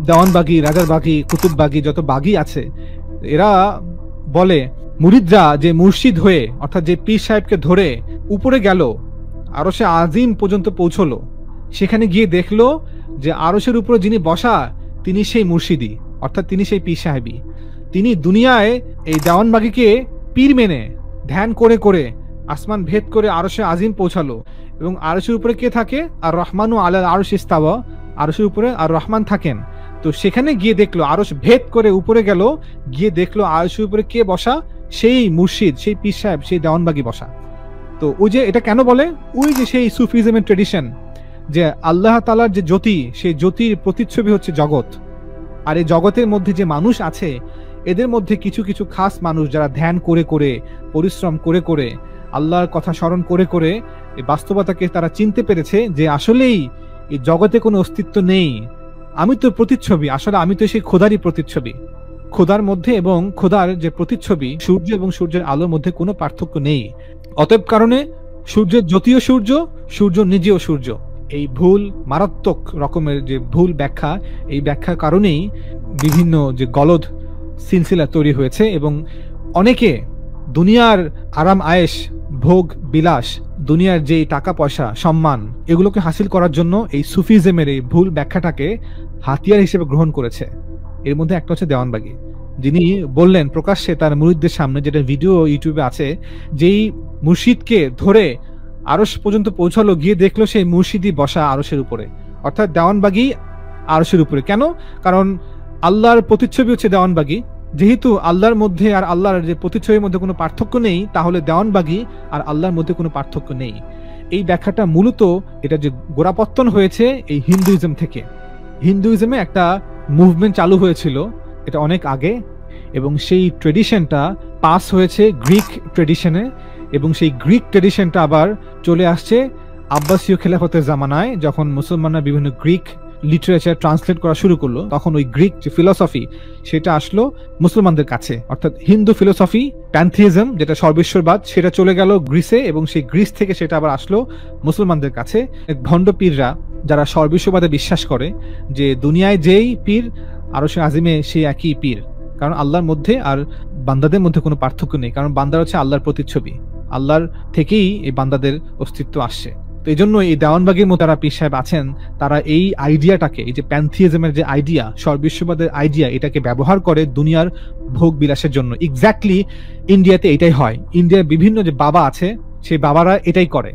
দেওয়ানবাগি, রাজার বাগি, কুতুববাগি যত বাগি আছে, এরা বলে মুরিদরা যে মুর্শিদ হয়ে অর্থাৎ যে পীর সাহেবকে ধরে উপরে গেল, আরশে আজিম পর্যন্ত পৌঁছলো, সেখানে গিয়ে দেখলো যে আরশের উপরে যিনি বসা তিনি সেই মুর্শিদি, অর্থাৎ তিনি সেই পীর সাহেবী। তিনি দুনিয়ায় এই দেওয়ানবাগিকে পীর মেনে ধ্যান করে করে আসমান ভেদ করে আরশে আজিম পৌঁছালো। এবং আরশের উপরে কে থাকে? আর রহমানু আলাল আরশ ইস্তাওয়া, আরশের উপরে আর রহমান থাকেন। তো সেখানে গিয়ে দেখলো, আরশ ভেদ করে উপরে গেল, গিয়ে দেখলো আরশের উপরে কে বসা? সেই মুর্শিদ, সেই পীর সাহেব, সেই দেওয়ানবাগি বসা। তো ওই যে এটা কেন বলে, ওই যে সেই সুফিজমের ট্রেডিশন যে আল্লাহ তাআলার যে জ্যোতি, সেই জ্যোতির প্রতিচ্ছবি হচ্ছে জগৎ। আর এই জগতের মধ্যে যে মানুষ আছে, এদের মধ্যে কিছু কিছু খাস মানুষ যারা ধ্যান করে করে, পরিশ্রম করে করে, আল্লাহর কথা স্মরণ করে করে এই বাস্তবতাকে তারা চিনতে পেরেছে যে আসলেই এই জগতে কোনো অস্তিত্ব নেই, আমি তো প্রতিচ্ছবি, আসলে আমি তো সেই খোদারই প্রতিচ্ছবি। খোদার মধ্যে এবং খোদার যে প্রতিচ্ছবি সূর্য এবং সূর্যের আলোর মধ্যে কোনো পার্থক্য নেই। অতএব কারণে সূর্যের জ্যোতিও সূর্য, সূর্য নিজেও সূর্য। এই ভুল, মারাত্মক রকমের যে ভুল ব্যাখ্যা, এই ব্যাখ্যার কারণেই বিভিন্ন যে গলদ সিলসিলা তৈরি হয়েছে এবং অনেকে দুনিয়ার আরাম আয়েশ, ভোগ বিলাস, দুনিয়ার যে টাকা পয়সা, সম্মান, এগুলোকে হাসিল করার জন্য এই সুফিজমের এই ভুল ব্যাখ্যাটাকে হাতিয়ার হিসেবে গ্রহণ করেছে। এর মধ্যে একটা হচ্ছে দেওয়ানবাগি, যিনি বললেন প্রকাশ্যে তার মুরিদদের সামনে, যেটা ভিডিও ইউটিউবে আছে, যেই মুর্শিদকে ধরে আরশ পর্যন্ত পৌঁছালো, গিয়ে দেখলো সেই মুর্শিদি বসা আরশের উপরে, অর্থাৎ দেওয়ানবাগি আরশের উপরে। কেন? কারণ আল্লাহর প্রতিচ্ছবি হচ্ছে দেওয়ানবাগি। যেহেতু আল্লাহর মধ্যে আর আল্লাহর যে প্রতিচ্ছবির মধ্যে কোনো পার্থক্য নেই, তাহলে দেওয়ানবাগি আর আল্লাহর মধ্যে কোনো পার্থক্য নেই। এই ব্যাখ্যাটা মূলত এটা যে গোড়াপত্তন হয়েছে এই হিন্দুইজম থেকে। হিন্দুইজমে একটা মুভমেন্ট চালু হয়েছিল এটা অনেক আগে, এবং সেই ট্রেডিশনটা পাস হয়েছে গ্রিক ট্রেডিশনে, এবং সেই গ্রিক ট্রেডিশনটা আবার চলে আসছে আব্বাসীয় খেলাফতের জামানায়, যখন মুসলমানরা বিভিন্ন গ্রিক লিটারেচার ট্রান্সলেট করা শুরু করলো, তখন ওই গ্রিক যে ফিলসফি সেটা আসলো মুসলমানদের কাছে, অর্থাৎ হিন্দু ফিলসফি, প্যান্থিজম যেটা সর্বেশ্বরবাদ, সেটা চলে গেল গ্রিসে, এবং সেই গ্রিস থেকে সেটা আবার আসলো মুসলমানদের কাছে। ভণ্ড পীররা যারা সর্বেশ্বরবাদে বিশ্বাস করে যে দুনিয়ায় যেই পীর আরশে আজিমে সেই একই পীর, কারণ আল্লাহর মধ্যে আর বান্দাদের মধ্যে কোনো পার্থক্য নেই, কারণ বান্দার হচ্ছে আল্লাহর প্রতিচ্ছবি, আল্লাহর থেকেই এই বান্দাদের অস্তিত্ব আসছে। তো এই জন্য এই দেওয়ানবাগির মতো যারা পীর সাহেব আছেন, তারা এই আইডিয়াটাকে, এই যে প্যান্থিজমের যে আইডিয়া, সর্ববিশ্ববাদের আইডিয়া, এটাকে ব্যবহার করে দুনিয়ার ভোগ বিলাসের জন্য। এক্স্যাক্টলি ইন্ডিয়াতে এটাই হয়। ইন্ডিয়ার বিভিন্ন যে বাবা আছে, সেই বাবারা এটাই করে।